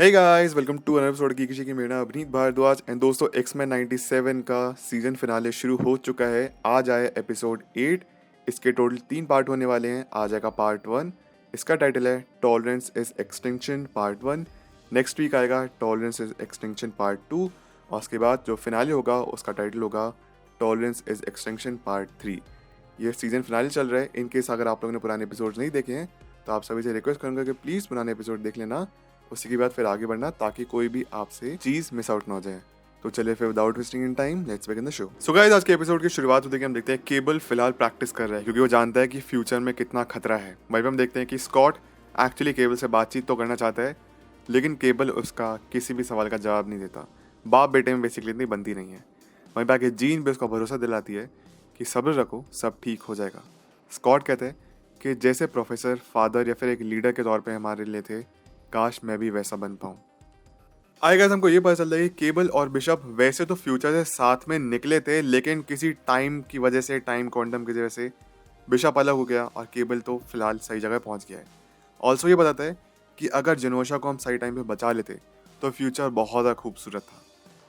Hey guys, welcome to another episode की किसी की मेरा अभिनीत भारद्वाज एंड दोस्तों एक्समैन 97 का सीजन फिनाले शुरू हो चुका है। आज आया एपिसोड 8। इसके टोटल 3 पार्ट होने वाले हैं। आज आएगा पार्ट 1, इसका टाइटल है tolerance is extinction part 1। Next week आएगा टॉलरेंस इज एक्सटिंक्शन पार्ट 2 और उसके बाद जो फिनाले होगा उसका टाइटल होगा टॉलरेंस इज एक्सटिंक्शन पार्ट 3। ये सीजन फिनाले चल रहा है। इन केस अगर आप लोगों ने पुराने एपिसोड्स नहीं देखे हैं तो आप सभी से रिक्वेस्ट करूंगा कि प्लीज़ पुराने एपिसोड देख लेना, उसी के बाद फिर आगे बढ़ना ताकि कोई भी आपसे चीज मिस आउट ना हो जाए। तो चलिए फिर without wasting in time let's begin the show. So guys, आज के एपिसोड की शुरुआत होते ही हम देखते हैं केबल फिलहाल प्रैक्टिस कर रहा है क्योंकि वो जानता है कि फ्यूचर में कितना खतरा है। वहीं पे हम देखते हैं कि स्कॉट एक्चुअली केबल से बातचीत तो करना चाहता है लेकिन केबल उसका किसी भी सवाल का जवाब नहीं देता। बाप बेटे में बेसिकली इतनी बनती नहीं है। वहीं पे आके जीन भी उसका भरोसा दिलाती है कि सब्र रखो, सब ठीक हो जाएगा। स्कॉट कहते हैं कि जैसे प्रोफेसर फादर या फिर एक लीडर के तौर पे हमारे लिए थे, काश मैं भी वैसा बन पाऊँ। आई गाइस, हमको ये पता चल रहा है कि केबल और बिशप वैसे तो फ्यूचर से साथ में निकले थे लेकिन किसी टाइम की वजह से, टाइम क्वांटम की वजह से बिशप अलग हो गया और केबल तो फिलहाल सही जगह पहुंच गया है। ऑल्सो ये बताता है कि अगर जेनोशा को हम सही टाइम पे बचा लेते तो फ्यूचर बहुत ज़्यादा खूबसूरत था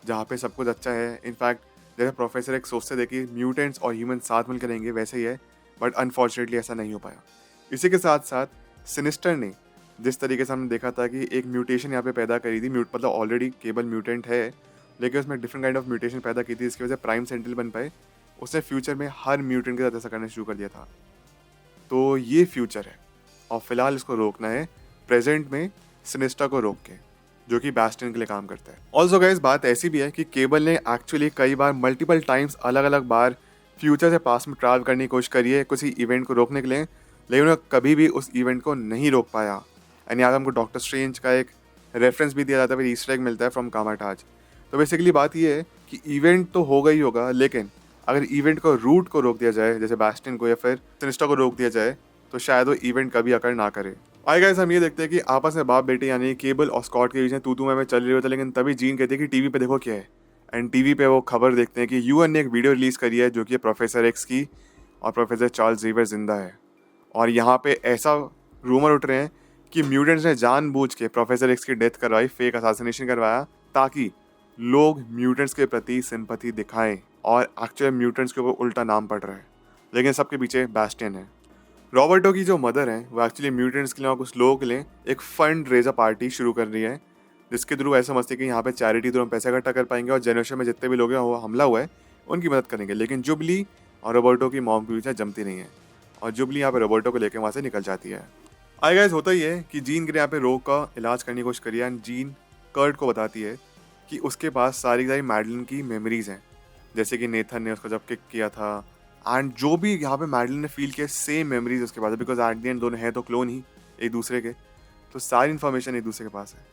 जहाँ पे सब कुछ अच्छा है। इनफैक्ट जैसे प्रोफेसर एक सोचते थे कि म्यूटेंट्स और ह्यूमन साथ मिलकर रहेंगे वैसे ही है, बट अनफॉर्चुनेटली ऐसा नहीं हो पाया। इसी के साथ साथ सिनिस्टर ने जिस तरीके से हमने देखा था कि एक म्यूटेशन यहाँ पे पैदा करी थी, मतलब ऑलरेडी केबल म्यूटेंट है लेकिन उसमें डिफरेंट काइंड ऑफ म्यूटेशन पैदा की थी जिसकी वजह से प्राइम सेंट्रल बन पाए। उसने फ्यूचर में हर म्यूटेंट के साथ ऐसा करना शुरू कर दिया था। तो ये फ्यूचर है और फिलहाल इसको रोकना है प्रेजेंट में सिनिस्टर को रोक के, जो कि बैस्टियन के लिए काम करता है। ऑल्सो गाइस, बात ऐसी भी है कि केबल ने एक्चुअली कई बार मल्टीपल टाइम्स अलग अलग बार फ्यूचर से पास में ट्रैवल करने की कोशिश करी है किसी इवेंट को रोकने के लिए, लेकिन उन्होंने कभी भी उस इवेंट को नहीं रोक पाया। एंड यहाँ हमको डॉक्टर स्ट्रेंज का एक रेफरेंस भी दिया जाता है, फिर ईस्टर एग मिलता है फ्रॉम कामाटाज। तो बेसिकली बात ये है कि इवेंट तो होगा ही होगा लेकिन अगर इवेंट को रूट को रोक दिया जाए, जैसे बैस्टियन को या फिर सिनिस्टर को रोक दिया जाए, तो शायद वो इवेंट कभी अकर ना करे। आए गाइस, हम ये देखते हैं कि आपस में बाप बेटे यानी केबल और स्कॉट के बीच में तू मैं चल रही होता है, लेकिन तभी जीन कहती है कि टीवी पे देखो क्या है। एंड टीवी पे वो खबर देखते हैं कि यूएन ने एक वीडियो रिलीज करी है जो कि प्रोफेसर एक्स की और प्रोफेसर चार्ल्स ज़ेवियर जिंदा है। और यहाँ पे ऐसा रूमर उठ रहे हैं कि म्यूटेंट्स ने जानबूझ के प्रोफेसर एक्स की डेथ करवाई, फेक असैसिनेशन करवाया ताकि लोग म्यूटेंट्स के प्रति सिंपैथी दिखाएं और एक्चुअल म्यूटेंट्स के ऊपर उल्टा नाम पड़ रहा है। लेकिन सबके पीछे बैस्टियन है। रॉबर्टो की जो मदर है वो एक्चुअली म्यूटेंट्स के लिए और कुछ लोगों के लिए एक फंड रेजर पार्टी शुरू कर रही है जिसके थ्रू ऐसा समझते कि यहाँ पे चैरिटी थ्रू हम पैसा इकट्ठा कर पाएंगे और जनरेशन में जितने भी लोग हैं वो हमला हुआ है उनकी मदद करेंगे। लेकिन जुबली और रॉबर्टो की मॉम के बीच में जमती नहीं है और जुबली यहाँ पे रॉबर्टो को लेकर वहाँ से निकल जाती है। आई गाइस, होता ही है कि जीन के यहाँ पे रोग का इलाज करने की कोशिश करी एंड जीन कर्ट को बताती है कि उसके पास सारी मैडलिन की मेमोरीज हैं, जैसे कि नेथन ने उसको जब किक किया था एंड जो भी यहाँ पे मैडलिन ने फील किया सेम मेमोरीज उसके पास है, बिकॉज एट द एंड दोनों हैं तो क्लोन ही एक दूसरे के, तो सारी इन्फॉर्मेशन एक दूसरे के पास है।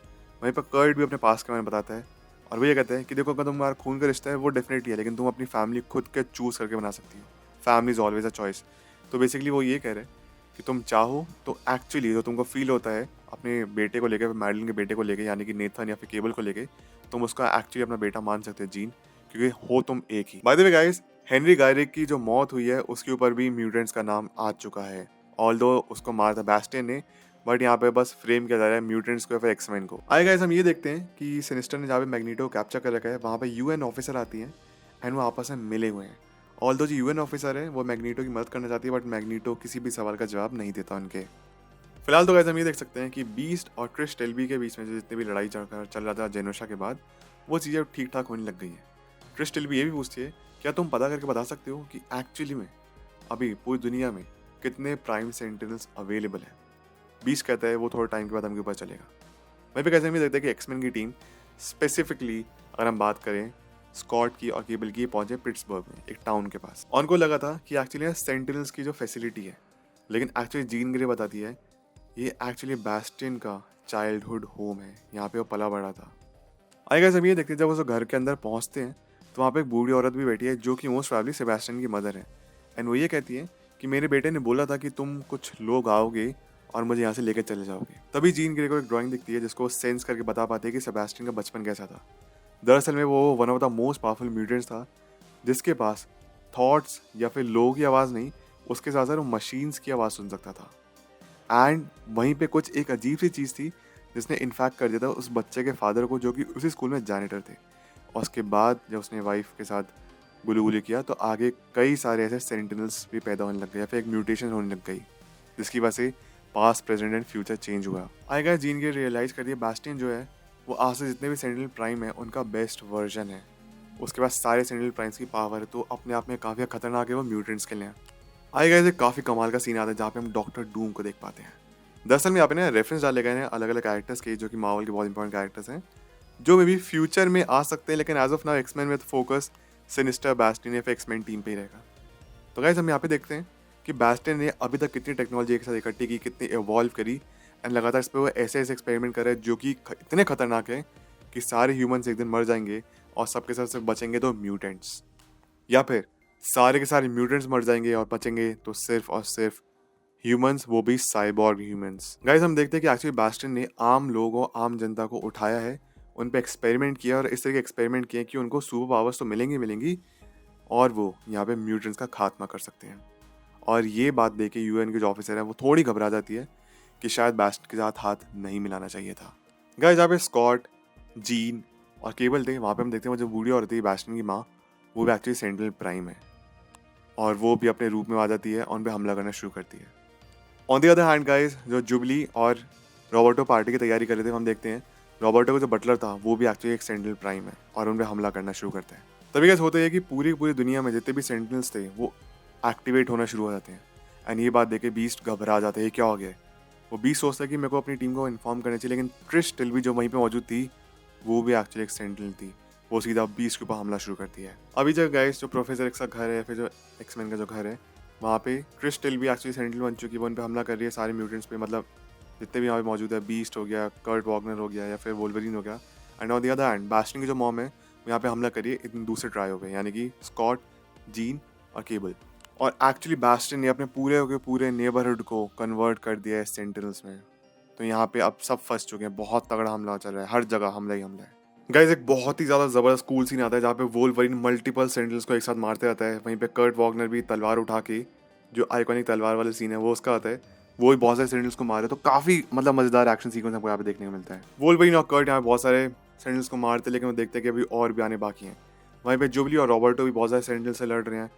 वहीं पर कर्ट भी अपने पास के बारे में बताता है और वो ये कहते हैं कि देखो अगर तुम्हारा खून का रिश्ता है वो डेफिनेटली है लेकिन तुम अपनी फैमिली खुद के चूज करके बना सकती हो। Family is always a choice. तो बेसिकली वो ये कह रहे हैं कि तुम चाहो तो एक्चुअली जो तुमको फील होता है अपने बेटे को लेकर, मैडलिन के बेटे को लेकर यानी कि नेथन या फिर केबल को लेकर, तुम उसका एक्चुअली अपना बेटा मान सकते हैं जीन, क्योंकि हो तुम एक ही। By the way guys, Henry गायरिक की जो मौत हुई है उसके ऊपर भी म्यूटेंट्स का नाम आ चुका है। ऑल्दो उसको मारा था बैस्टियन ने, बट यहाँ पे बस फ्रेम किया जा रहा है म्यूटेंट्स को या फिर एक्समैन को। आए गाइस, हम ये देखते हैं कि सिनिस्टर ने जहाँ पे मैग्नीटो को कैप्चर कर रखा है वहाँ पे यूएन ऑफिसर आती हैं एंड वो आपस में मिले हुए हैं। ऑल्दो जो यूएन ऑफिसर है वो मैग्नीटो की मदद करना चाहती है बट मैग्नीटो किसी भी सवाल का जवाब नहीं देता उनके। फिलहाल तो गाइस हम ये देख सकते हैं कि बीस्ट और क्रिस टेलबी के बीच में जो जितनी भी लड़ाई चल रहा था जेनोशा के बाद, वो चीज़ें ठीक ठाक होने लग गई हैं। क्रिस टेलबी ये भी पूछती है क्या तुम पता करके बता सकते हो कि एक्चुअली में अभी पूरी दुनिया में कितने प्राइम सेंटिनल्स अवेलेबल है। बीस कहता है वो थोड़ा टाइम के बाद हमके पता चलेगा। वहीं पे कैसे हम देखते हैं कि एक्समैन की टीम स्पेसिफिकली अगर हम बात करें स्कॉट की और केबल की, पहुंचे पिट्सबर्ग में एक टाउन के पास। उनको लगा था कि एक्चुअली सेंटिनल्स की जो फैसिलिटी है, लेकिन एक्चुअली जीन ग्रे बताती है ये एक्चुअली बैस्टियन का चाइल्डहुड होम है, यहाँ पे वो पला बड़ा था। आई गाइस, हम ये देखते हैं जब वो घर के अंदर पहुंचते हैं तो वहाँ पे एक बूढ़ी औरत भी बैठी है जो कि मोस्ट प्रोबेबली सेबेस्टियन की मदर है। एंड वो ये कहती है कि मेरे बेटे ने बोला था कि तुम कुछ लोग आओगे और मुझे यहाँ से लेकर चले जाओगे। तभी जीन ग्रे को एक ड्राइंग दिखती है जिसको सेंस करके बता पाते हैं कि सेबेस्टियन का बचपन कैसा था। दरअसल में वो one of the most powerful mutants था जिसके पास थॉट्स या फिर लोगों की आवाज़ नहीं, उसके साथ साथ वो मशीन्स की आवाज़ सुन सकता था। एंड वहीं पे कुछ एक अजीब सी चीज़ थी जिसने इन्फैक्ट कर दिया था उस बच्चे के फादर को, जो कि उसी स्कूल में जैनिटर थे। और उसके बाद जब उसने वाइफ के साथ गुलू किया तो आगे कई सारे ऐसे सेंटिनल्स भी पैदा होने लग गए या फिर एक म्यूटेशन होने लग गई, जिसकी वजह से past, present and future change हुआ। आई गाइस, जीन के रियलाइज़ कर दिया बास्टियन जो है वो आज से जितने भी सेंटिनल प्राइम है उनका बेस्ट वर्जन है। उसके बाद सारे सेंटिनल प्राइम्स की पावर तो अपने आप में काफ़ी खतरनाक है वो म्यूटेंट्स के लिए। आई गाइस, एक काफ़ी कमाल का सीन आता है जहाँ पे हम डॉक्टर डूम को देख पाते हैं। दरअसल में यहाँ पे ना रेफरेंस डाले गए हैं अलग अलग कैरेक्टर्स के, जो कि मार्वल के बहुत इंपॉर्टेंट कैरेक्टर्स हैं, जो मे भी फ्यूचर में आ सकते हैं, लेकिन एज ऑफ नाउ एक्समैन में फोकस सिनिस्टर, बास्टियन या फिर एक्समैन टीम पे ही रहेगा। तो गाइस, हम यहाँ पे देखते हैं कि बास्टियन ने अभी तक कितनी टेक्नोलॉजी एक साथ इकट्ठी की, कितनी इवॉल्व करी, एंड लगातार इस पर वो ऐसे ऐसे एक्सपेरिमेंट कर रहे हैं जो कि इतने खतरनाक है कि सारे ह्यूमंस एक दिन मर जाएंगे और सबके साथ सिर्फ बचेंगे तो म्यूटेंट्स, या फिर सारे के सारे म्यूटेंट्स मर जाएंगे और बचेंगे तो सिर्फ और सिर्फ ह्यूमंस, वो भी साइबॉर्ग ह्यूमंस। गाइस, हम देखते हैं कि एक्चुअली बास्टियन ने आम लोगों, आम जनता को उठाया है, उन पे एक्सपेरिमेंट किया और इस तरह के एक्सपेरिमेंट किए कि उनको सुपर पावर्स तो मिलेंगी और वो यहाँ पे म्यूटेंट्स का खात्मा कर सकते हैं। और ये बात देख के यूएन के जो ऑफिसर है वो थोड़ी घबरा जाती है कि शायद बास्टियन के साथ हाथ नहीं मिलाना चाहिए था। गाइस, जहाँ पे स्कॉट, जीन और केबल थे, वहाँ पे हम देखते हैं वो जो बूढ़ी औरत थी बास्टियन की माँ, वो भी एक्चुअली सेंटिनल प्राइम है और वो भी अपने रूप में आ जाती है और उन पर हमला करना शुरू करती है। On the other hand guys, जो जुबली और रॉबर्टो पार्टी की तैयारी कर रहे थे, हम देखते हैं रॉबर्टो का जो बटलर था वो भी एक्चुअली एक सेंटिनल प्राइम है और उन पर हमला करना शुरू करते हैं। तभी गाइस होता है कि पूरी दुनिया में जितने भी सेंटिनल्स थे वो एक्टिवेट होना शुरू हो जाते हैं। एंड ये बात देख के बीस्ट घबरा जाते हैं, क्या हो गया। वो बीस्ट सोचता है कि मेरे को अपनी टीम को इन्फॉर्म करना चाहिए, लेकिन ट्रिश टिल्बी जो वहीं पे मौजूद थी वो भी एक्चुअली एक सेंटिनल थी। वो सीधा बीस्ट के ऊपर हमला शुरू करती है। अभी जब गाइस जो प्रोफेसर एक्स का घर है, फिर जो एक्समैन का जो घर है, वहाँ पे क्रिस टिल्बी एक्चुअली सेंटिनल बन चुकी है, वो उन पर हमला कर रही है सारे म्यूटेंट्स पे, मतलब जितने भी यहाँ पे मौजूद है। बीस्ट हो गया, कर्ट वॉगनर हो गया या फिर वोल्वरिन हो गया। And on the other hand Bastian की जो मॉम है वो यहाँ पे हमला करिए इन दूसरे ट्रायो पे, यानी कि स्कॉट, जीन और केबल। और एक्चुअली बास्टियन ने अपने पूरे के पूरे नेबरहुड को कन्वर्ट कर दिया है सेंटिनल्स में। तो यहाँ पे अब सब फंस चुके हैं, बहुत तगड़ा हमला चल रहा है, हर जगह हमला ही हमला है। गाइस, एक बहुत ही ज़्यादा ज़बरदस्त कूल सीन आता है जहाँ पे वोल्वरिन मल्टीपल सेंटिनल्स को एक साथ मारते रहता है। वहीं पे कर्ट वॉगनर भी तलवार उठा के, जो आइकॉनिक तलवार वाला सीन है वो उसका आता है, वो भी बहुत सारे सेंटिनल्स को मारे। तो काफ़ी मतलब मज़ेदार एक्शन सीक्वेंस हमको यहाँ पे देखने को मिलता है। वोल्वरिन और कर्ट यहाँ पे बहुत सारे सेंटिनल्स को मारते हैं, लेकिन वो देखते हैं कि अभी और भी आने बाकी हैं। वहीं पे जुबली और रॉबर्टो भी बहुत सारे सेंटिनल्स से लड़ रहे हैं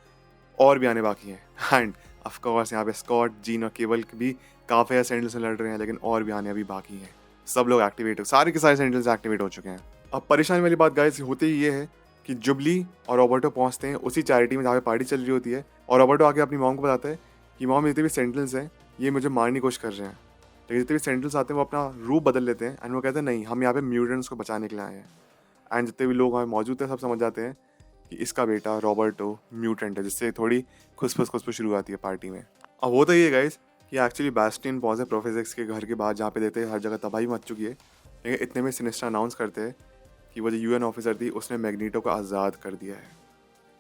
और भी आने बाकी हैं। एंड ऑफ कोर्स यहाँ पे स्कॉट, जीन और केबल भी काफ़ी सारे सेंटिनल्स से लड़ रहे हैं, लेकिन और भी आने अभी बाकी हैं। सब लोग एक्टिवेट, सारे के सारे सेंटिनल्स एक्टिवेट हो चुके हैं। अब परेशानी वाली बात गाइस होती ही ये है कि जुबली और रॉबर्टो पहुंचते हैं उसी चैरिटी में जहाँ पे पार्टी चल रही होती है, और रॉबर्टो आके अपनी मॉम को बताता है कि मॉम, जितने भी सेंटिनल्स हैं ये मुझे मारने की कोशिश कर रहे हैं। लेकिन जितने भी सेंटिनल्स आते हैं वो अपना रूप बदल लेते हैं एंड वो कहते हैं नहीं, हम यहाँ पे म्यूटेंट्स को बचाने के लिए आए हैं। एंड जितने भी लोग वहाँ मौजूद हैं सब समझ जाते हैं कि इसका बेटा रॉबर्टो म्यूटेंट है, जिससे थोड़ी खुसफुस शुरू आती है पार्टी में। अब होता ही है गाइस कि एक्चुअली बास्टियन पहुंचे प्रोफेसर एक्स के घर के बाहर, जहाँ पे देते हैं हर जगह तबाही मच चुकी है। लेकिन इतने में सिनिस्टर अनाउंस करते हैं कि वो जो यूएन ऑफिसर थी उसने मैग्नीटो को आज़ाद कर दिया है।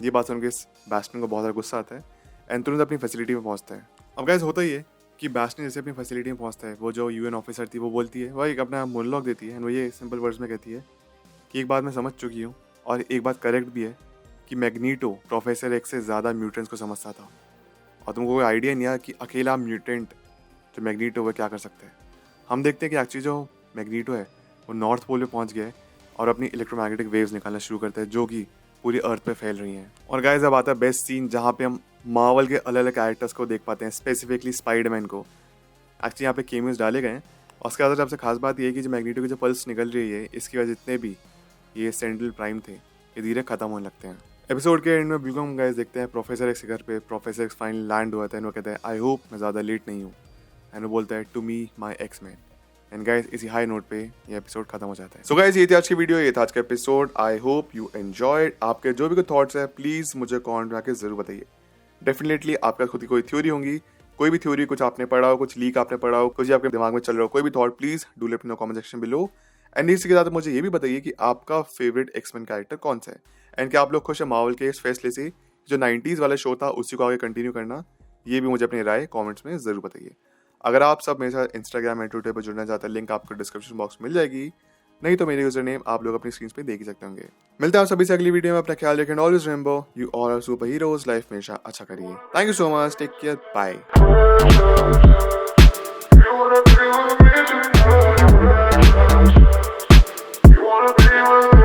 ये बात सुन के बास्टियन को बहुत ज़्यादा गुस्सा आता है एंड तुरंत अपनी फैसिलिटी में पहुंचता है। अब गाइस होता ही है कि बास्टियन जैसे अपनी फैसिलिटी में पहुंचता है, वो जो यूएन ऑफिसर थी वो बोलती है, वह एक अपना मोनोलॉग देती है एंड वो ये सिंपल वर्ड्स में कहती है कि एक बात मैं समझ चुकी हूँ और एक बात करेक्ट भी है कि मैग्नीटो प्रोफेसर एक्स से ज़्यादा म्यूटेंट्स को समझता था और तुमको कोई आइडिया नहीं आया कि अकेला म्यूटेंट जो मैग्नीटो वो क्या कर सकता है। हम देखते हैं कि एक्चुअली जो मैग्नीटो है वो नॉर्थ पोल पे पहुंच गया है और अपनी इलेक्ट्रोमैग्नेटिक वेव्स निकालना शुरू करता है, जो कि पूरी अर्थ पे फैल रही हैं। और गाइस, अब आता है बेस्ट सीन जहाँ पे हम मार्वल के अलग अलग कैरेक्टर्स को देख पाते हैं, स्पेसिफिकली स्पाइडरमैन को। एक्चुअली यहाँ पे केमियोस डाले गए हैं और उसके बाद सबसे खास बात यह है कि जो मैग्नीटो की जो पल्स निकल रही है, इसकी वजह जितने भी ये सेंट्रल प्राइम थे ये धीरे खत्म होने लगते हैं। एपिसोड के एंड में बिल्कुल हम गाइस देखते हैं प्रोफेसर एक्स के घर पे प्रोफेसर एक्स फाइनल लैंड हुआ था एंड वो कहता है आई होप मैं ज़्यादा लेट नहीं हूँ, एंड वो बोलता है to me my ex man. And guys, इसी हाई नोट पे ये एपिसोड खत्म हो जाता है। सो गाइस, ये थी आज की वीडियो, ये था आज का episode. I hope you enjoyed. आपके जो भी कोई थॉट्स है प्लीज़ मुझे कमेंट में आके जरूर बताइए। डेफिनेटली आपका खुद की कोई थ्योरी होंगी, कोई भी थ्योरी, कुछ आपने पढ़ा हो, कुछ लीक आपने पढ़ा हो, कुछ आपके दिमाग में चल रहा हो, कोई भी thought, please do let know comment section below. And इसी के साथ मुझे ये भी बताइए कि आपका फेवरेट एक्समैन कैरेक्टर कौन सा है एंड क्या आप लोग खुश है मार्वल के इस फैसले से जो 90s वाला शो था उसी को आगे कंटिन्यू करना। ये भी मुझे अपनी राय कमेंट्स में जरूर बताइए। अगर आप सब मेरे साथ इंस्टाग्राम एंड ट्विटर पर जुड़ना चाहते हैं, लिंक आपको डिस्क्रिप्शन बॉक्स में मिल जाएगी, नहीं तो मेरे यूजर नेम आप लोग अपनी स्क्रीन पे देख ही सकते होंगे। मिलते हैं आप सभी से अगली वीडियो में। अपना ख्याल रखें, always remember you all are super heroes. Life में हमेशा अच्छा करिए। Thank you so much, take care, bye. Never